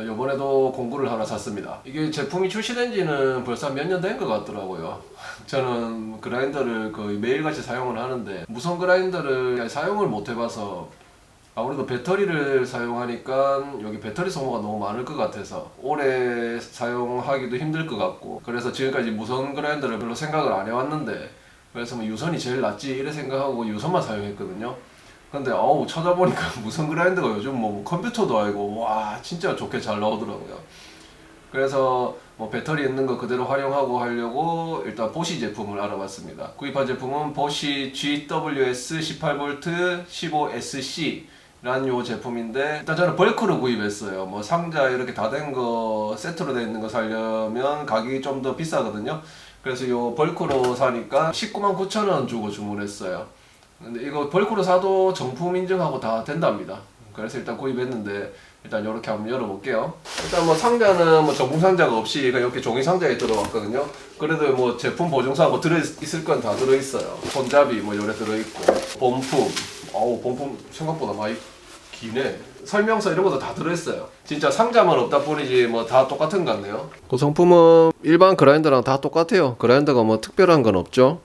요번에도 공구를 하나 샀습니다. 이게 제품이 출시된 지는 벌써 몇 년 된 것 같더라고요. 저는 그라인더를 거의 매일같이 사용을 하는데 무선 그라인더를 사용을 못 해봐서 아무래도 배터리를 사용하니까 여기 배터리 소모가 너무 많을 것 같아서 오래 사용하기도 힘들 것 같고, 그래서 지금까지 무선 그라인더를 별로 생각을 안 해왔는데, 그래서 뭐 유선이 제일 낫지 이래 생각하고 유선만 사용했거든요. 근데 찾아보니까 무선 그라인더가 요즘 뭐 컴퓨터도 아니고 와 진짜 좋게 잘 나오더라고요. 그래서 뭐 배터리 있는 거 그대로 활용하고 하려고 일단 보시 제품을 알아봤습니다. 구입한 제품은 보시 GWS 18V 15SC 라는 요 제품인데, 일단 저는 벌크로 구입했어요. 뭐 상자 이렇게 다 된 거 세트로 돼 있는 거 사려면 가격이 좀 더 비싸거든요. 그래서 요 벌크로 사니까 199,000원 주고 주문했어요. 근데 이거 벌크로 사도 정품 인증하고 다 된답니다. 그래서 일단 구입했는데 일단 이렇게 한번 열어볼게요. 일단 뭐 상자는 뭐 정품 상자가 없이 그냥 이렇게 종이 상자에 들어왔거든요. 그래도 뭐 제품 보증서 뭐 들어있을 건 다 들어있어요. 손잡이 뭐 요래 들어있고, 본품, 본품 생각보다 많이 기네. 설명서 이런 것도 다 들어있어요. 진짜 상자만 없다 뿐이지 뭐 다 똑같은 것 같네요. 구성품은 일반 그라인더랑 다 똑같아요. 그라인더가 뭐 특별한 건 없죠.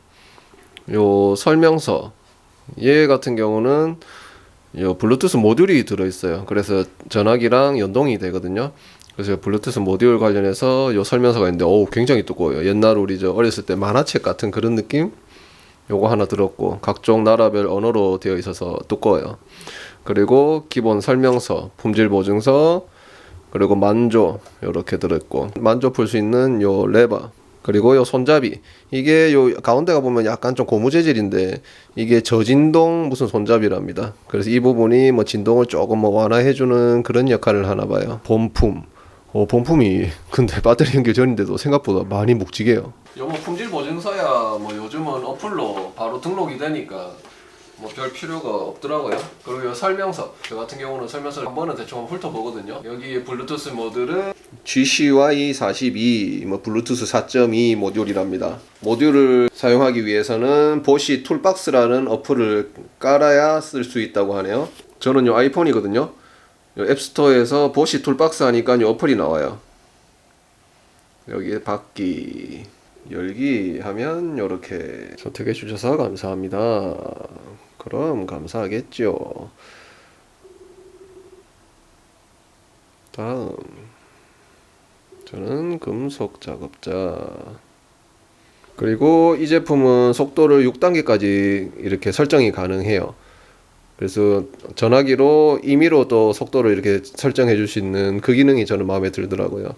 요 설명서, 얘 같은 경우는 요 블루투스 모듈이 들어있어요. 그래서 전화기랑 연동이 되거든요. 그래서 블루투스 모듈 관련해서 요 설명서가 있는데 굉장히 두꺼워요. 옛날 우리 어렸을 때 만화책 같은 그런 느낌? 요거 하나 들었고, 각종 나라별 언어로 되어 있어서 두꺼워요. 그리고 기본 설명서, 품질 보증서, 그리고 만조 요렇게 들어있고, 만조 풀 수 있는 요 레버, 그리고 요 손잡이, 이게 요 가운데가 보면 약간 좀 고무 재질인데 이게 저진동 무슨 손잡이랍니다. 그래서 이 부분이 뭐 진동을 조금 뭐 완화해주는 그런 역할을 하나 봐요. 본품, 본품이 근데 배터리 연결 전인데도 생각보다 많이 묵직해요. 요거 품질 보증서야 뭐 요즘은 어플로 바로 등록이 되니까 뭐 별 필요가 없더라고요. 그리고 요 설명서, 저 같은 경우는 설명서를 한 번은 대충 훑어보거든요. 여기 블루투스 모듈은 GCY42 뭐 블루투스 4.2 모듈이랍니다. 모듈을 사용하기 위해서는 보시 툴박스라는 어플을 깔아야 쓸 수 있다고 하네요. 저는 요 아이폰이거든요. 요 앱스토어에서 보시 툴박스 하니까 요 어플이 나와요. 여기에 받기, 열기 하면 요렇게 선택해 주셔서 감사합니다. 그럼 감사하겠죠. 다음, 저는 금속 작업자. 그리고 이 제품은 속도를 6단계까지 이렇게 설정이 가능해요. 그래서 전화기로 임의로도 속도를 이렇게 설정해 줄 수 있는 그 기능이 저는 마음에 들더라고요.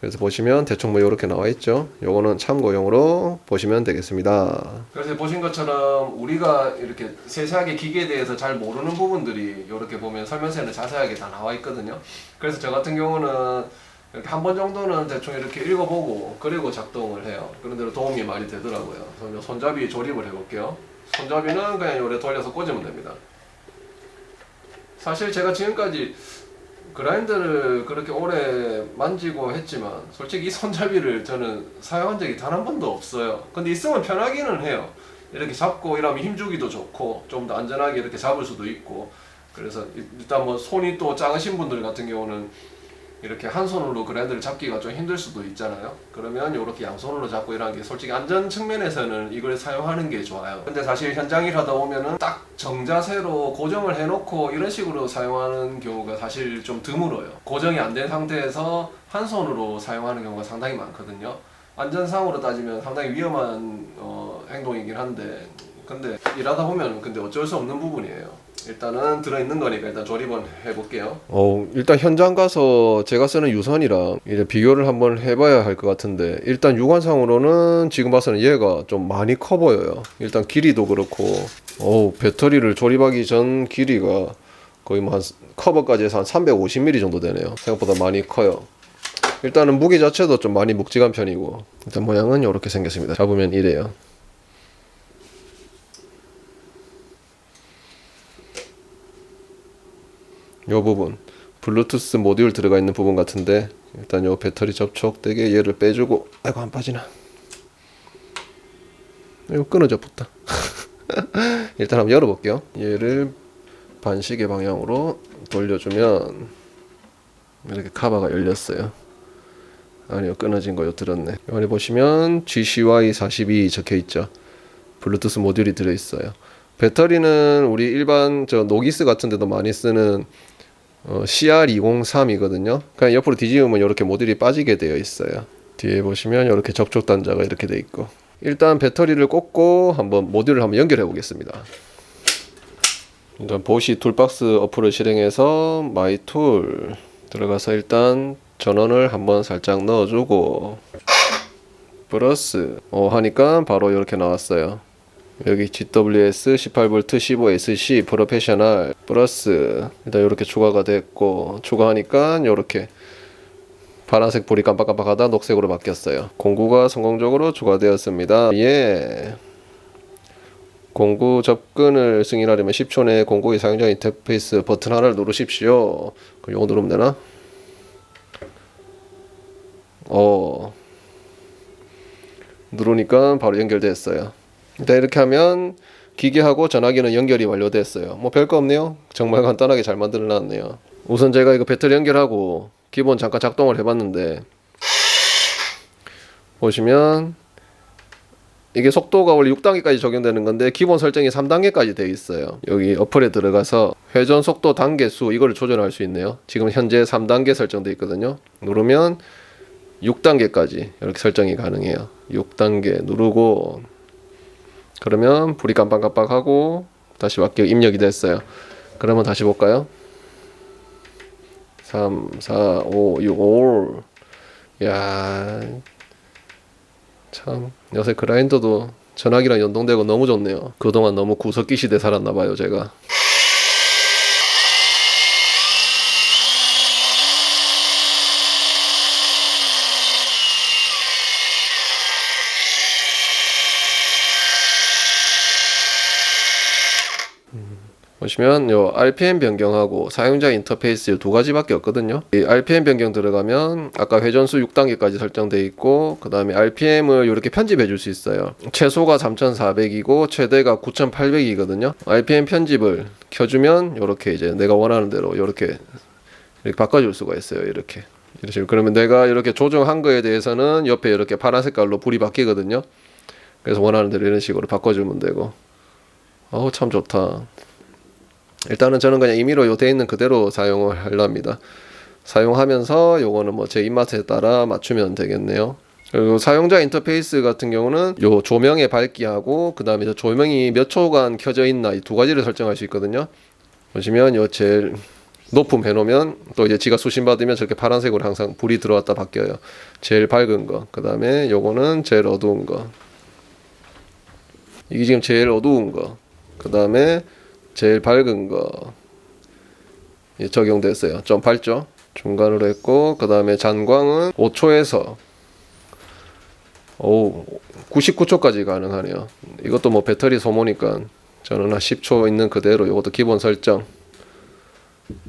그래서 보시면 대충 뭐 이렇게 나와 있죠. 요거는 참고용으로 보시면 되겠습니다. 그래서 보신 것처럼 우리가 이렇게 세세하게 기계에 대해서 잘 모르는 부분들이 이렇게 보면 설명서에는 자세하게 다 나와 있거든요. 그래서 저 같은 경우는 이렇게 한 번 정도는 대충 이렇게 읽어보고 그리고 작동을 해요. 그런 대로 도움이 많이 되더라고요. 그래서 손잡이 조립을 해볼게요. 손잡이는 그냥 요래 돌려서 꽂으면 됩니다. 사실 제가 지금까지 그라인더를 그렇게 오래 만지고 했지만 솔직히 이 손잡이를 저는 사용한 적이 단 한 번도 없어요. 근데 있으면 편하기는 해요. 이렇게 잡고 이러면 힘주기도 좋고 좀 더 안전하게 이렇게 잡을 수도 있고, 그래서 일단 뭐 손이 또 작으신 분들 같은 경우는 이렇게 한 손으로 그라인더를 잡기가 좀 힘들 수도 있잖아요. 그러면 이렇게 양손으로 잡고 이런 게 솔직히 안전 측면에서는 이걸 사용하는 게 좋아요. 근데 사실 현장 일 하다 보면은 딱 정자세로 고정을 해놓고 이런 식으로 사용하는 경우가 사실 좀 드물어요. 고정이 안 된 상태에서 한 손으로 사용하는 경우가 상당히 많거든요. 안전상으로 따지면 상당히 위험한 행동이긴 한데, 근데 일하다 보면 근데 어쩔 수 없는 부분이에요. 일단은 들어있는 거니까 일단 조립은 해볼게요. 일단 현장 가서 제가 쓰는 유선이랑 이제 비교를 한번 해봐야 할 것 같은데, 일단 육안상으로는 지금 봐서는 얘가 좀 많이 커 보여요. 일단 길이도 그렇고, 배터리를 조립하기 전 길이가 거의 뭐 한 커버까지 해서 한 350mm 정도 되네요. 생각보다 많이 커요. 일단은 무게 자체도 좀 많이 묵직한 편이고, 일단 모양은 이렇게 생겼습니다. 잡으면 이래요. 요 부분 블루투스 모듈 들어가 있는 부분 같은데, 일단 요 배터리 접촉되게 얘를 빼주고, 아이고 안 빠지나, 이거 끊어져 붙다. 일단 한번 열어볼게요. 얘를 반시계 방향으로 돌려주면 이렇게 카바가 열렸어요. 아니요, 끊어진 거요. 들었네. 여기 보시면 GCY42 적혀있죠. 블루투스 모듈이 들어있어요. 배터리는 우리 일반 저 노기스 같은 데도 많이 쓰는 CR203이거든요. 그냥 옆으로 뒤집으면 이렇게 모듈이 빠지게 되어 있어요. 뒤에 보시면 이렇게 접촉 단자가 이렇게 되어 있고, 일단 배터리를 꽂고 한번 모듈을 한번 연결해 보겠습니다. 일단 보시 툴박스 어플을 실행해서 마이 툴 들어가서 일단 전원을 한번 살짝 넣어주고 플러스 하니까 바로 이렇게 나왔어요. 여기 GWS 18V 15SC 프로페셔널 플러스 일단 이렇게 추가가 됐고, 추가하니까 이렇게 파란색 불이 깜빡깜빡하다 녹색으로 바뀌었어요. 공구가 성공적으로 추가되었습니다. 예. 공구 접근을 승인하려면 10초 내에 공구의 사용자 인터페이스 버튼 하나를 누르십시오. 그럼 이거 누르면 되나? 누르니까 바로 연결됐어요. 일단 이렇게 하면 기계하고 전화기는 연결이 완료됐어요. 뭐 별거 없네요. 정말 간단하게 잘 만들어 놨네요. 우선 제가 이거 배터리 연결하고 기본 잠깐 작동을 해봤는데, 보시면 이게 속도가 원래 6단계까지 적용되는 건데 기본 설정이 3단계까지 되어 있어요. 여기 어플에 들어가서 회전 속도 단계 수 이거를 조절할 수 있네요. 지금 현재 3단계 설정되어 있거든요. 누르면 6단계까지 이렇게 설정이 가능해요. 6단계 누르고 그러면 불이 깜빡깜빡하고 다시 맞게 입력이 됐어요. 그러면 다시 볼까요? 3, 4, 5, 6, 5. 야, 참 요새 그라인더도 전화기랑 연동되고 너무 좋네요. 그동안 너무 구석기 시대 살았나봐요 제가. 보시면 요 RPM 변경하고 사용자 인터페이스 두 가지밖에 없거든요. 이 RPM 변경 들어가면 아까 회전수 6단계까지 설정되어 있고, 그 다음에 RPM을 이렇게 편집해 줄 수 있어요. 최소가 3400이고 최대가 9800이거든요. RPM 편집을 켜주면 이렇게 이제 내가 원하는 대로 이렇게 바꿔줄 수가 있어요. 이렇게 식으로. 그러면 내가 이렇게 조정한 거에 대해서는 옆에 이렇게 파란 색깔로 불이 바뀌거든요. 그래서 원하는 대로 이런 식으로 바꿔주면 되고. 어우 참 좋다. 일단은 저는 그냥 임의로 요 돼 있는 그대로 사용을 하려합니다. 사용하면서 요거는 뭐 제 입맛에 따라 맞추면 되겠네요. 그리고 사용자 인터페이스 같은 경우는 요 조명의 밝기하고 그 다음에 조명이 몇 초간 켜져 있나 이 두 가지를 설정할 수 있거든요. 보시면 요 제일 높음 해놓으면 또 이제 지가 수신 받으면 저렇게 파란색으로 항상 불이 들어왔다 바뀌어요. 제일 밝은 거, 그 다음에 요거는 제일 어두운 거, 이게 지금 제일 어두운 거, 그 다음에 제일 밝은 거 적용됐어요. 좀 밝죠? 중간으로 했고, 그 다음에 잔광은 5초에서 99초까지 가능하네요. 이것도 뭐 배터리 소모니까 저는 한 10초 있는 그대로 이것도 기본 설정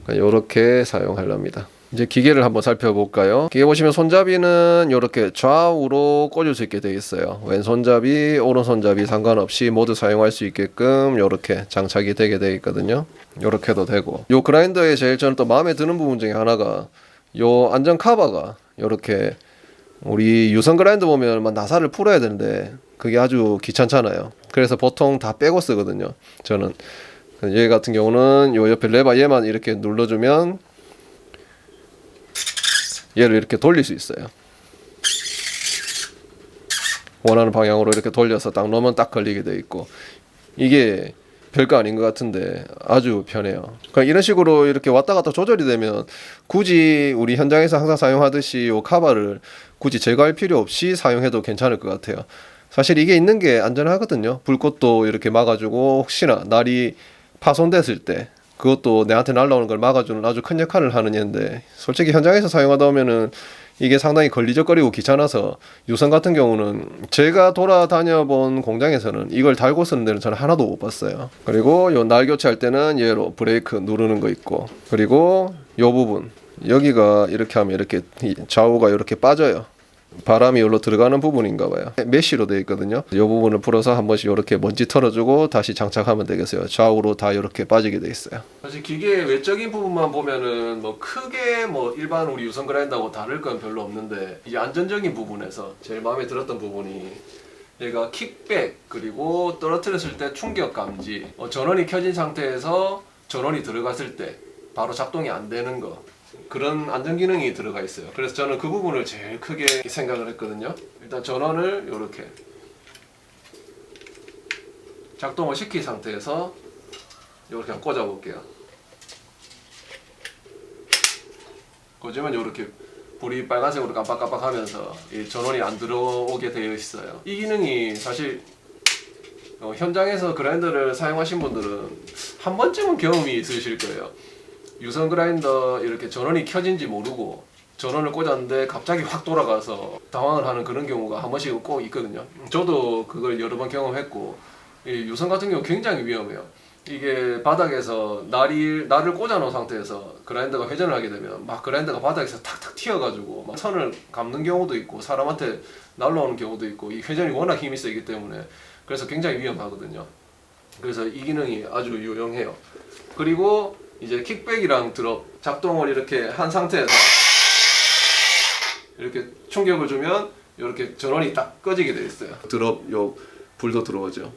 이렇게 사용하렵니다. 이제 기계를 한번 살펴볼까요? 기계 보시면 손잡이는 이렇게 좌우로 꽂을 수 있게 되어 있어요. 왼손잡이, 오른손잡이 상관없이 모두 사용할 수 있게끔 이렇게 장착이 되게 되어 있거든요. 이렇게도 되고, 요 그라인더의 제일 저는 또 마음에 드는 부분 중에 하나가 요 안전 카바가 이렇게, 우리 유선 그라인더 보면 막 나사를 풀어야 되는데 그게 아주 귀찮잖아요. 그래서 보통 다 빼고 쓰거든요. 저는 얘 같은 경우는 요 옆에 레바 얘만 이렇게 눌러주면 얘를 이렇게 돌릴 수 있어요. 원하는 방향으로 이렇게 돌려서 딱 놓으면 딱 걸리게 돼 있고, 이게 별거 아닌 것 같은데 아주 편해요. 그러니까 이런 식으로 이렇게 왔다 갔다 조절이 되면 굳이 우리 현장에서 항상 사용하듯이 요 카바를 굳이 제거할 필요 없이 사용해도 괜찮을 것 같아요. 사실 이게 있는 게 안전하거든요. 불꽃도 이렇게 막아주고 혹시나 날이 파손됐을 때 그것도 내한테 날라오는 걸 막아주는 아주 큰 역할을 하는 얘인데, 솔직히 현장에서 사용하다 보면은 이게 상당히 걸리적거리고 귀찮아서 유선 같은 경우는 제가 돌아다녀 본 공장에서는 이걸 달고 쓰는 데는 저는 하나도 못 봤어요. 그리고 요 날 교체할 때는 얘로 브레이크 누르는 거 있고, 그리고 요 부분 여기가 이렇게 하면 이렇게 좌우가 이렇게 빠져요. 바람이 여기로 들어가는 부분인가 봐요. 메쉬로 되어 있거든요. 이 부분을 풀어서 한 번씩 이렇게 먼지 털어주고 다시 장착하면 되겠어요. 좌우로 다 이렇게 빠지게 돼 있어요. 사실 기계 외적인 부분만 보면은 뭐 크게 뭐 일반 우리 유선 그라인더하고 다를 건 별로 없는데, 이 안전적인 부분에서 제일 마음에 들었던 부분이 얘가 킥백, 그리고 떨어뜨렸을 때 충격 감지, 전원이 켜진 상태에서 전원이 들어갔을 때 바로 작동이 안 되는 거, 그런 안전 기능이 들어가 있어요. 그래서 저는 그 부분을 제일 크게 생각을 했거든요. 일단 전원을 이렇게 작동을 시킨 상태에서 이렇게 꽂아 볼게요. 꽂으면 이렇게 불이 빨간색으로 깜빡깜빡하면서 이 전원이 안 들어오게 되어 있어요. 이 기능이 사실 현장에서 그라인더를 사용하신 분들은 한 번쯤은 경험이 있으실 거예요. 유선 그라인더 이렇게 전원이 켜진지 모르고 전원을 꽂았는데 갑자기 확 돌아가서 당황을 하는 그런 경우가 한 번씩은 꼭 있거든요. 저도 그걸 여러 번 경험했고, 이 유선 같은 경우 굉장히 위험해요. 이게 바닥에서 날을 꽂아 놓은 상태에서 그라인더가 회전을 하게 되면 막 그라인더가 바닥에서 탁탁 튀어가지고 막 선을 감는 경우도 있고 사람한테 날라오는 경우도 있고, 이 회전이 워낙 힘이 세기 때문에 그래서 굉장히 위험하거든요. 그래서 이 기능이 아주 유용해요. 그리고 이제 킥백이랑 드롭 작동을 이렇게 한 상태에서 이렇게 충격을 주면 이렇게 전원이 딱 꺼지게 되어 있어요. 드롭 요 불도 들어오죠.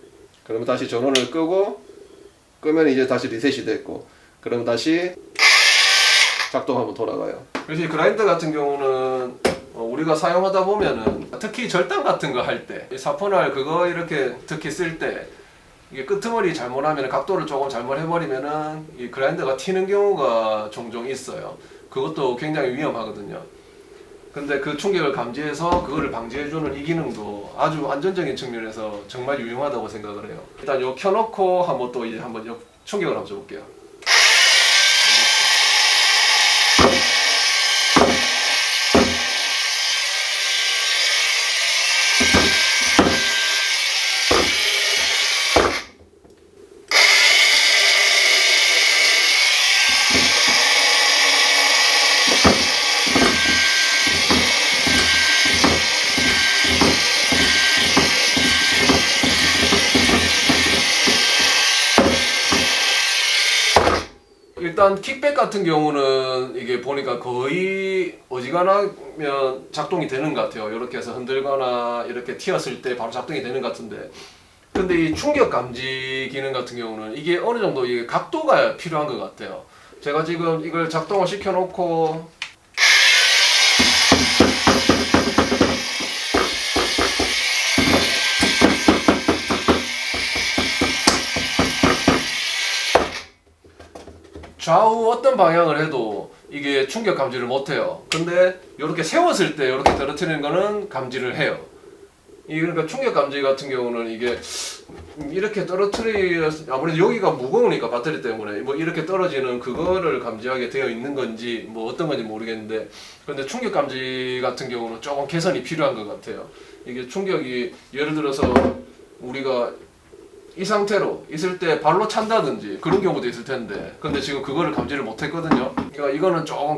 그러면 다시 전원을 끄면 이제 다시 리셋이 됐고, 그러면 다시 작동하면 돌아가요. 그래서 이 그라인더 같은 경우는 우리가 사용하다 보면은 특히 절단 같은 거 할 때, 사포날 그거 이렇게 특히 쓸 때 이게 끄트머리 잘못하면, 각도를 조금 잘못해버리면은 이 그라인더가 튀는 경우가 종종 있어요. 그것도 굉장히 위험하거든요. 근데 그 충격을 감지해서 그거를 방지해주는 이 기능도 아주 안전적인 측면에서 정말 유용하다고 생각을 해요. 일단 요 켜놓고 한번 또 이제 한번 요 충격을 한번 줘볼게요. 일단 킥백 같은 경우는 이게 보니까 거의 어지간하면 작동이 되는 것 같아요. 이렇게 해서 흔들거나 이렇게 튀었을 때 바로 작동이 되는 것 같은데, 근데 이 충격 감지 기능 같은 경우는 이게 어느 정도 이게 각도가 필요한 것 같아요. 제가 지금 이걸 작동을 시켜 놓고 좌우 어떤 방향을 해도 이게 충격 감지를 못해요. 근데 이렇게 세웠을 때 이렇게 떨어뜨리는 거는 감지를 해요. 그러니까 충격 감지 같은 경우는 이게 이렇게 아무래도 여기가 무거우니까 배터리 때문에 뭐 이렇게 떨어지는 그거를 감지하게 되어 있는 건지 뭐 어떤 건지 모르겠는데, 근데 충격 감지 같은 경우는 조금 개선이 필요한 것 같아요. 이게 충격이 예를 들어서 우리가 이 상태로 있을 때 발로 찬다든지 그런 경우도 있을 텐데, 근데 지금 그거를 감지를 못했거든요. 그러니까 이거는 조금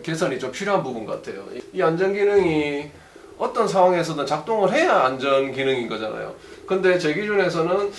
개선이 좀 필요한 부분 같아요. 이 안전 기능이 어떤 상황에서든 작동을 해야 안전 기능인 거잖아요. 근데 제 기준에서는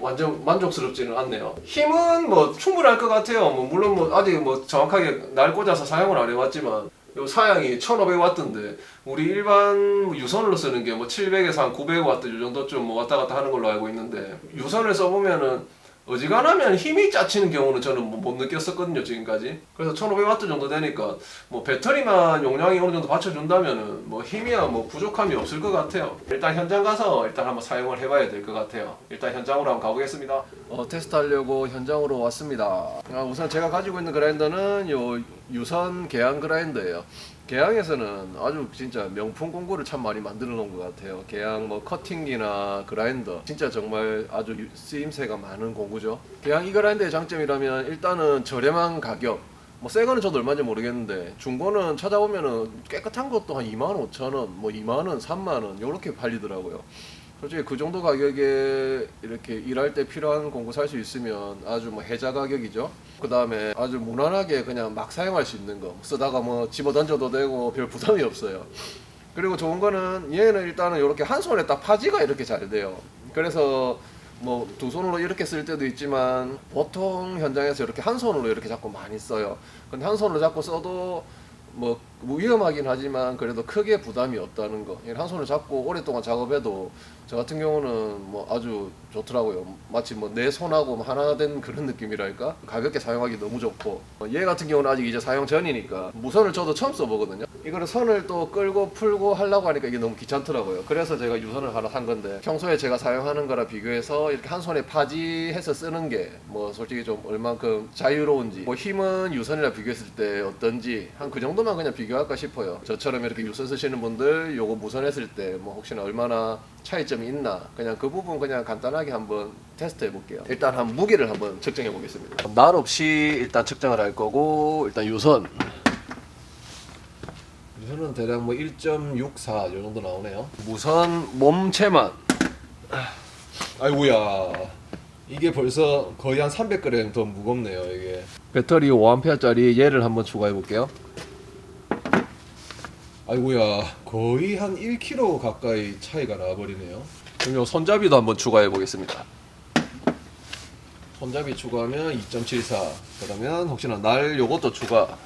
완전 만족스럽지는 않네요. 힘은 뭐 충분할 것 같아요. 물론 아직 정확하게 날 꽂아서 사용을 안 해봤지만, 요 사양이 1500W인데 우리 일반 유선으로 쓰는 게 700에서 한 900W 이 정도쯤 왔다 갔다 하는 걸로 알고 있는데, 유선을 써보면은 어지간하면 힘이 짜치는 경우는 저는 못 느꼈었거든요, 지금까지. 그래서 1500W 정도 되니까 배터리만 용량이 어느 정도 받쳐준다면은 힘이야 부족함이 없을 것 같아요. 일단 현장 가서 일단 한번 사용을 해봐야 될 것 같아요. 일단 현장으로 한번 가보겠습니다. 테스트하려고 현장으로 왔습니다. 우선 제가 가지고 있는 그라인더는 요 유선 계양 그라인더예요. 계양에서는 아주 진짜 명품 공구를 참 많이 만들어 놓은 것 같아요. 계양 커팅기나 그라인더 진짜 정말 아주 쓰임새가 많은 공구죠. 계양 이 그라인더의 장점이라면 일단은 저렴한 가격, 새 거는 저도 얼마인지 모르겠는데 중고는 찾아보면은 깨끗한 것도 한 25,000원, 2만원, 3만원 요렇게 팔리더라고요. 솔직히 그 정도 가격에 이렇게 일할 때 필요한 공구 살 수 있으면 아주 혜자 가격이죠. 그 다음에 아주 무난하게 그냥 막 사용할 수 있는 거, 쓰다가 집어 던져도 되고 별 부담이 없어요. 그리고 좋은 거는 얘는 일단은 이렇게 한 손에 딱 파지가 이렇게 잘 돼요. 그래서 뭐 두 손으로 이렇게 쓸 때도 있지만 보통 현장에서 이렇게 한 손으로 이렇게 잡고 많이 써요. 근데 한 손으로 잡고 써도 뭐 위험하긴 하지만 그래도 크게 부담이 없다는 거. 한 손을 잡고 오랫동안 작업해도 저 같은 경우는 뭐 아주 좋더라고요. 마치 뭐 내 손하고 하나 된 그런 느낌이랄까. 가볍게 사용하기 너무 좋고, 얘 같은 경우는 아직 이제 사용 전이니까 무선을 저도 처음 써보거든요. 이거를 선을 또 끌고 풀고 하려고 하니까 이게 너무 귀찮더라고요. 그래서 제가 유선을 하나 산 건데, 평소에 제가 사용하는 거라 비교해서 이렇게 한 손에 파지해서 쓰는 게 뭐 솔직히 좀 얼만큼 자유로운지, 뭐 힘은 유선이랑 비교했을 때 어떤지 한 그 정도만 그냥 비교할까 싶어요. 저처럼 이렇게 유선 쓰시는 분들 요거 무선 했을 때 뭐 혹시나 얼마나 차이점이 있나, 그냥 그 부분 그냥 간단하게 한번 테스트 해볼게요. 일단 한 무게를 한번 측정해 보겠습니다. 날 없이 일단 측정을 할 거고, 일단 유선은 대략 뭐 1.64 요 정도 나오네요. 무선 몸체만, 아이고야, 이게 벌써 거의 한 300g 더 무겁네요. 이게 배터리 5A짜리 얘를 한번 추가해 볼게요. 아이고야, 거의 한 1kg 가까이 차이가 나버리네요. 그럼 요 손잡이도 한번 추가해 보겠습니다. 손잡이 추가하면 2.74, 그러면 혹시나 날 요것도 추가,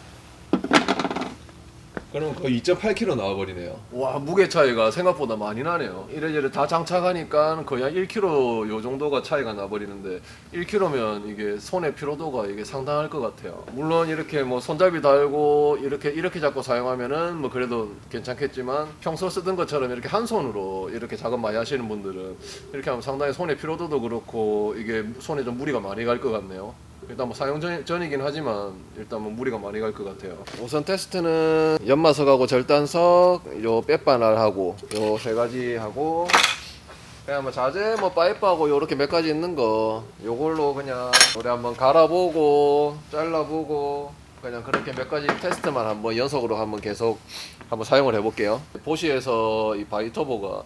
그럼 거의 2.8kg 나와버리네요. 와, 무게 차이가 생각보다 많이 나네요. 이래저래 다 장착하니까 거의 한 1kg 요 정도가 차이가 나버리는데, 1kg면 이게 손의 피로도가 이게 상당할 것 같아요. 물론 이렇게 뭐 손잡이 달고 이렇게 잡고 사용하면은 뭐 그래도 괜찮겠지만, 평소 쓰던 것처럼 이렇게 한 손으로 이렇게 작업 많이 하시는 분들은 이렇게 하면 상당히 손의 피로도도 그렇고 이게 손에 좀 무리가 많이 갈 것 같네요. 일단 뭐 사용 전이긴 하지만 일단 뭐 무리가 많이 갈 것 같아요. 우선 테스트는 연마석하고 절단석, 요 빼바날하고 요 세 가지 하고, 그냥 뭐 자재 뭐 파이프하고 요렇게 몇 가지 있는 거 요걸로 그냥 우리 한번 갈아보고 잘라보고, 그냥 그렇게 몇 가지 테스트만 한번 연속으로 한번 계속 한번 사용을 해볼게요. 보시에서 이 바이터보가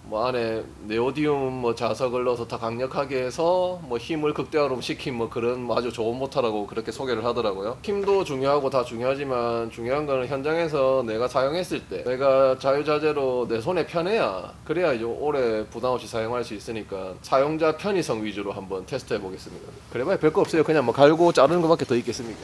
뭐 안에 네오디움 뭐 자석을 넣어서 다 강력하게 해서 뭐 힘을 극대화로 시킨 뭐 그런 뭐 아주 좋은 모터라고 그렇게 소개를 하더라고요. 힘도 중요하고 다 중요하지만 중요한 거는 현장에서 내가 사용했을 때 내가 자유자재로 내 손에 편해야, 그래야 이제 오래 부담 없이 사용할 수 있으니까 사용자 편의성 위주로 한번 테스트 해 보겠습니다. 그래봐야 별거 없어요. 그냥 뭐 갈고 자르는 것밖에 더 있겠습니까?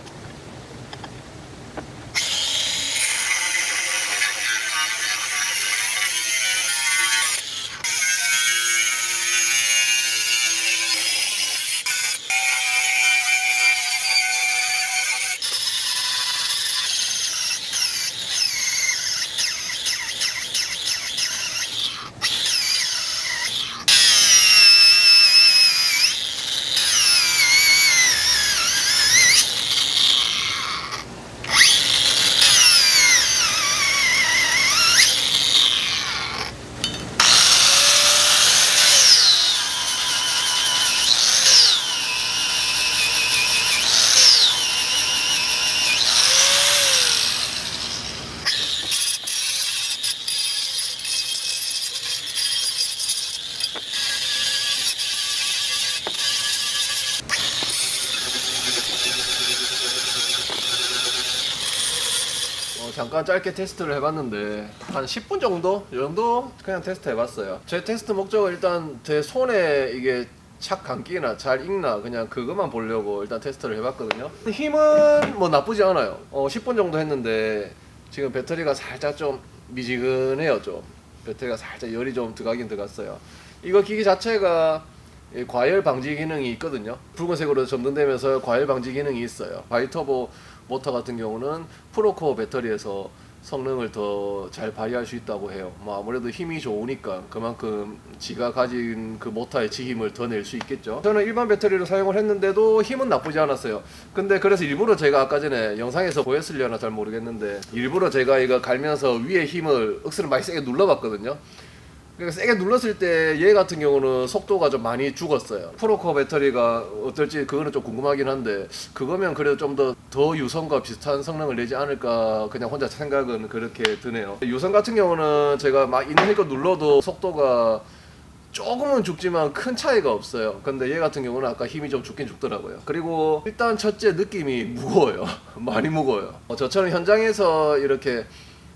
잠깐 짧게 테스트를 해봤는데 한 10분 정도? 이 정도 그냥 테스트 해봤어요. 제 테스트 목적은 일단 제 손에 이게 착 감기나 잘 익나 그냥 그것만 보려고 일단 테스트를 해봤거든요. 힘은 뭐 나쁘지 않아요. 10분 정도 했는데 지금 배터리가 살짝 좀 미지근해요. 좀 배터리가 살짝 열이 좀 들어가긴 들어갔어요. 이거 기기 자체가 과열 방지 기능이 있거든요. 붉은색으로 점등되면서 과열 방지 기능이 있어요. 바이터보 모터 같은 경우는 프로코어 배터리에서 성능을 더 잘 발휘할 수 있다고 해요. 뭐 아무래도 힘이 좋으니까 그만큼 지가 가진 그 모터의 지힘을 더 낼 수 있겠죠. 저는 일반 배터리를 사용을 했는데도 힘은 나쁘지 않았어요. 근데 그래서 일부러 제가 아까 전에 영상에서 보였으려나 잘 모르겠는데, 일부러 제가 이거 갈면서 위에 힘을 억수로 많이 세게 눌러봤거든요. 그러니까 세게 눌렀을 때 얘 같은 경우는 속도가 좀 많이 죽었어요. 프로코어 배터리가 어떨지 그거는 좀 궁금하긴 한데, 그거면 그래도 좀 더 유선과 비슷한 성능을 내지 않을까 그냥 혼자 생각은 그렇게 드네요. 유선 같은 경우는 제가 막 있는 힘껏 눌러도 속도가 조금은 죽지만 큰 차이가 없어요. 근데 얘 같은 경우는 아까 힘이 좀 죽긴 죽더라고요. 그리고 일단 첫째 느낌이 무거워요. 많이 무거워요. 저처럼 현장에서 이렇게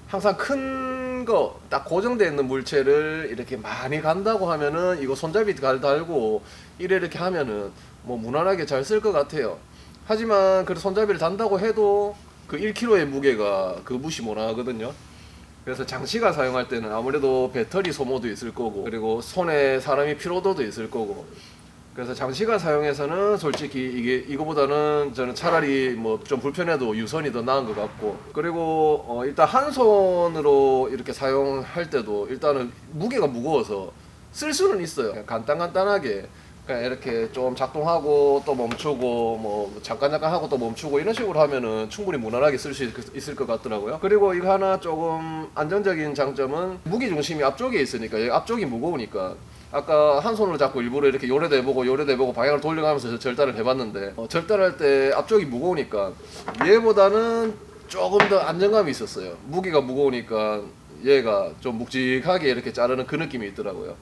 항상 큰 긴 거 딱 고정되어 있는 물체를 이렇게 많이 간다고 하면은 이거 손잡이 달고 이렇게 하면은 뭐 무난하게 잘 쓸 것 같아요. 하지만 그 손잡이를 단다고 해도 그 1kg의 무게가 그 무시 못하거든요. 그래서 장시간 사용할 때는 아무래도 배터리 소모도 있을 거고, 그리고 손에 사람이 피로도도 있을 거고, 그래서 장시간 사용해서는 솔직히 이거보다는 저는 차라리 뭐 좀 불편해도 유선이 더 나은 것 같고, 그리고 일단 한 손으로 이렇게 사용할 때도 일단은 무게가 무거워서 쓸 수는 있어요. 그냥 간단하게 그냥 이렇게 좀 작동하고 또 멈추고 뭐 잠깐 하고 또 멈추고 이런 식으로 하면은 충분히 무난하게 쓸 수 있을 것 같더라고요. 그리고 이거 하나 조금 안정적인 장점은 무게 중심이 앞쪽에 있으니까, 여기 앞쪽이 무거우니까 아까 한 손으로 잡고 일부러 이렇게 요래도 해보고 방향을 돌려가면서 절단을 해봤는데, 절단할 때 앞쪽이 무거우니까 얘보다는 조금 더 안정감이 있었어요. 무게가 무거우니까 얘가 좀 묵직하게 이렇게 자르는 그 느낌이 있더라고요.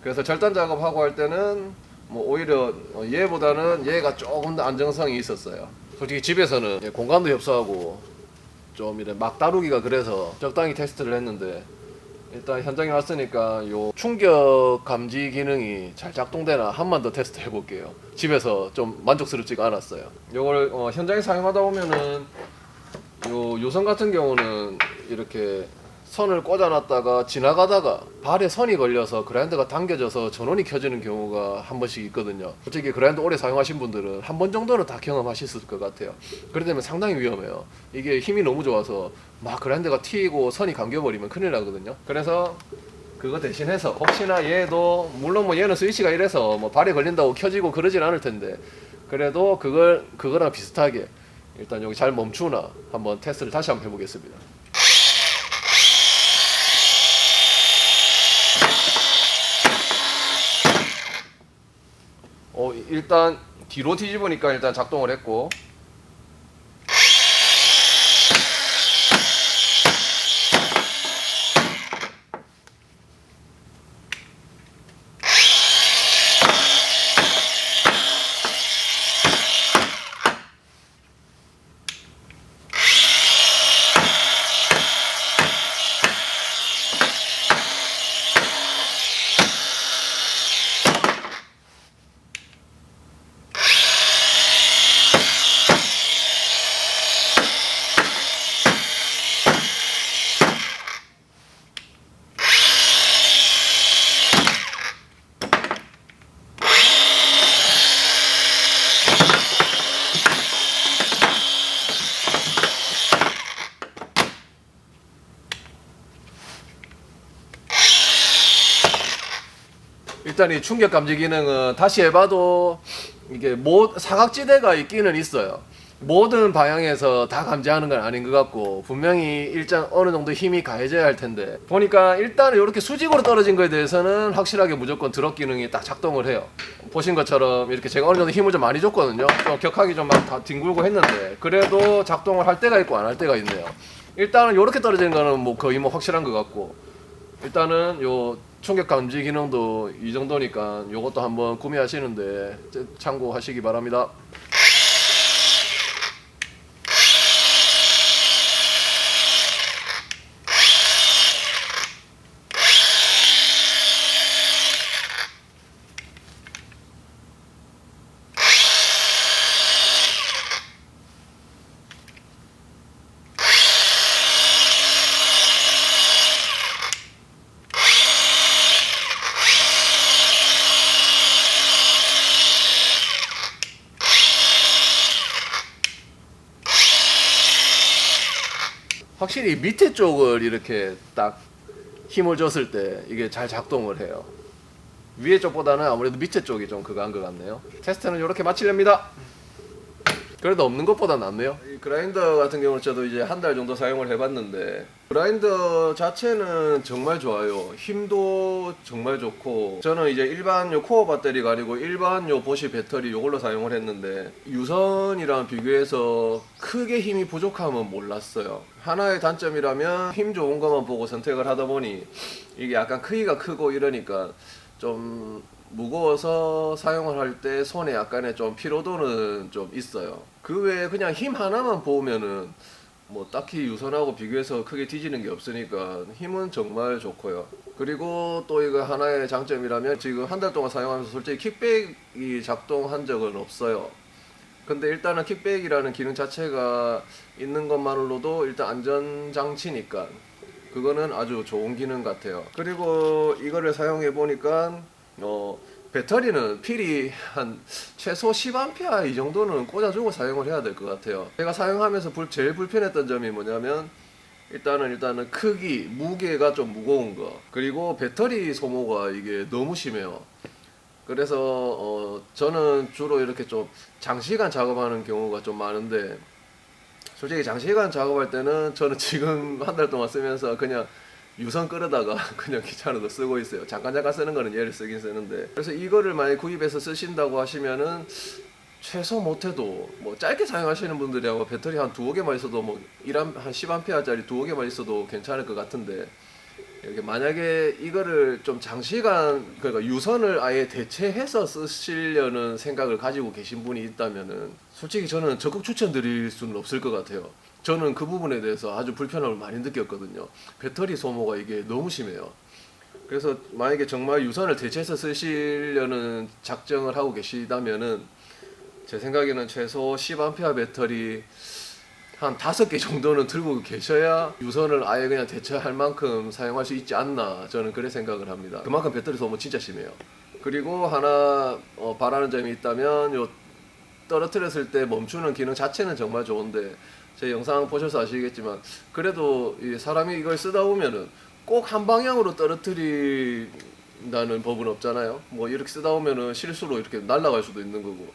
그래서 절단 작업하고 할 때는 뭐 오히려 얘보다는 얘가 조금 더 안정성이 있었어요. 솔직히 집에서는 공간도 협소하고 좀 이래 막 다루기가 그래서 적당히 테스트를 했는데, 일단 현장에 왔으니까 요 충격 감지 기능이 잘 작동되나 한 번 더 테스트 해볼게요. 집에서 좀 만족스럽지가 않았어요. 요걸 현장에 사용하다 보면은 요 요선 같은 경우는 이렇게 선을 꽂아놨다가 지나가다가 발에 선이 걸려서 그라인더가 당겨져서 전원이 켜지는 경우가 한 번씩 있거든요. 솔직히 그라인더 오래 사용하신 분들은 한 번 정도는 다 경험하셨을 것 같아요. 그러면 상당히 위험해요. 이게 힘이 너무 좋아서 막 그라인더가 튀고 선이 감겨버리면 큰일 나거든요. 그래서 그거 대신해서 혹시나 얘도 물론 뭐 얘는 스위치가 이래서 뭐 발에 걸린다고 켜지고 그러진 않을 텐데, 그래도 그거랑 비슷하게 일단 여기 잘 멈추나 한번 테스트를 다시 한번 해보겠습니다. 일단 뒤로 뒤집으니까 일단 작동을 했고, 일단 이 충격 감지 기능은 다시 해봐도 이게 사각지대가 있기는 있어요. 모든 방향에서 다 감지하는 건 아닌 것 같고, 분명히 일정 어느 정도 힘이 가해져야 할 텐데, 보니까 일단 이렇게 수직으로 떨어진 거에 대해서는 확실하게 무조건 드롭 기능이 딱 작동을 해요. 보신 것처럼 이렇게 제가 어느 정도 힘을 좀 많이 줬거든요. 좀 격하게 좀 막 다 뒹굴고 했는데 그래도 작동을 할 때가 있고 안 할 때가 있네요. 일단은 이렇게 떨어지는 거는 뭐 거의 뭐 확실한 것 같고, 일단은 요 충격 감지 기능도 이 정도니까 요것도 한번 구매하시는데 참고하시기 바랍니다. 확실히 밑에 쪽을 이렇게 딱 힘을 줬을 때 이게 잘 작동을 해요. 위에 쪽보다는 아무래도 밑에 쪽이 좀 그거한 것 같네요. 테스트는 이렇게 마치렵니다. 그래도 없는 것보다 낫네요. 이 그라인더 같은 경우는 저도 이제 한 달 정도 사용을 해봤는데, 그라인더 자체는 정말 좋아요. 힘도 정말 좋고, 저는 이제 일반 요 코어 배터리가 아니고 일반 요 보시 배터리 요걸로 사용을 했는데, 유선이랑 비교해서 크게 힘이 부족함은 몰랐어요. 하나의 단점이라면 힘 좋은 것만 보고 선택을 하다 보니 이게 약간 크기가 크고 이러니까 좀 무거워서 사용을 할 때 손에 약간의 좀 피로도는 좀 있어요. 그 외에 그냥 힘 하나만 보면은 뭐 딱히 유선하고 비교해서 크게 뒤지는 게 없으니까 힘은 정말 좋고요. 그리고 또 이거 하나의 장점이라면 지금 한 달 동안 사용하면서 솔직히 킥백이 작동한 적은 없어요. 근데 일단은 킥백이라는 기능 자체가 있는 것만으로도 일단 안전장치니까 그거는 아주 좋은 기능 같아요. 그리고 이거를 사용해 보니까 배터리는 필이 한 최소 10A 이 정도는 꽂아주고 사용을 해야 될 것 같아요. 제가 사용하면서 제일 불편했던 점이 뭐냐면 일단은 크기, 무게가 좀 무거운 거, 그리고 배터리 소모가 이게 너무 심해요. 그래서 저는 주로 이렇게 좀 장시간 작업하는 경우가 좀 많은데, 솔직히 장시간 작업할 때는 저는 지금 한 달 동안 쓰면서 그냥 유선 끌어다가 그냥 귀찮아서 쓰고 있어요. 잠깐 쓰는 거는 얘를 쓰긴 쓰는데, 그래서 이거를 만약 구입해서 쓰신다고 하시면은 최소 못해도 뭐 짧게 사용하시는 분들이 아마 배터리 한 두어 개만 있어도 뭐 한 10A짜리 두어 개만 있어도 괜찮을 것 같은데, 이렇게 만약에 이거를 좀 장시간, 그러니까 유선을 아예 대체해서 쓰시려는 생각을 가지고 계신 분이 있다면은 솔직히 저는 적극 추천드릴 수는 없을 것 같아요. 저는 그 부분에 대해서 아주 불편함을 많이 느꼈거든요. 배터리 소모가 이게 너무 심해요. 그래서 만약에 정말 유선을 대체해서 쓰시려는 작정을 하고 계시다면은 제 생각에는 최소 10A 배터리 한 5개 정도는 들고 계셔야 유선을 아예 그냥 대체할 만큼 사용할 수 있지 않나, 저는 그래 생각을 합니다. 그만큼 배터리 소모 진짜 심해요. 그리고 하나 바라는 점이 있다면, 요 떨어뜨렸을 때 멈추는 기능 자체는 정말 좋은데, 제 영상 보셔서 아시겠지만 그래도 이 사람이 이걸 쓰다 보면은 꼭 한 방향으로 떨어뜨린다는 법은 없잖아요. 뭐 이렇게 쓰다 보면은 실수로 이렇게 날아갈 수도 있는 거고.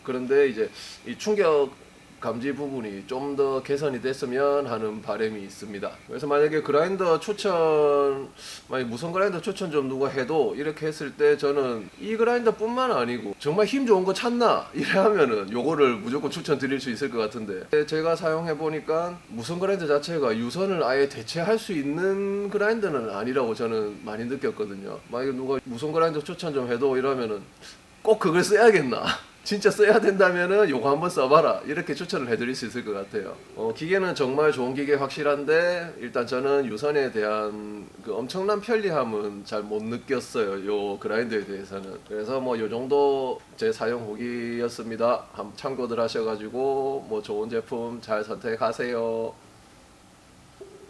그런데 이제 이 충격 감지 부분이 좀 더 개선이 됐으면 하는 바람이 있습니다. 그래서 만약에 그라인더 추천, 만약 무선 그라인더 추천 좀 누가 해도 이렇게 했을 때 저는 이 그라인더 뿐만 아니고 정말 힘 좋은 거 찾나? 이래 하면은 요거를 무조건 추천드릴 수 있을 것 같은데, 제가 사용해 보니까 무선 그라인더 자체가 유선을 아예 대체할 수 있는 그라인더는 아니라고 저는 많이 느꼈거든요. 만약에 누가 무선 그라인더 추천 좀 해도 이러면은 꼭 그걸 써야겠나? 진짜 써야 된다면은 요거 한번 써봐라, 이렇게 추천을 해드릴 수 있을 것 같아요. 기계는 정말 좋은 기계 확실한데, 일단 저는 유선에 대한 그 엄청난 편리함은 잘 못 느꼈어요, 요 그라인더에 대해서는. 그래서 뭐 요 정도 제 사용 후기였습니다. 한번 참고들 하셔가지고 뭐 좋은 제품 잘 선택하세요.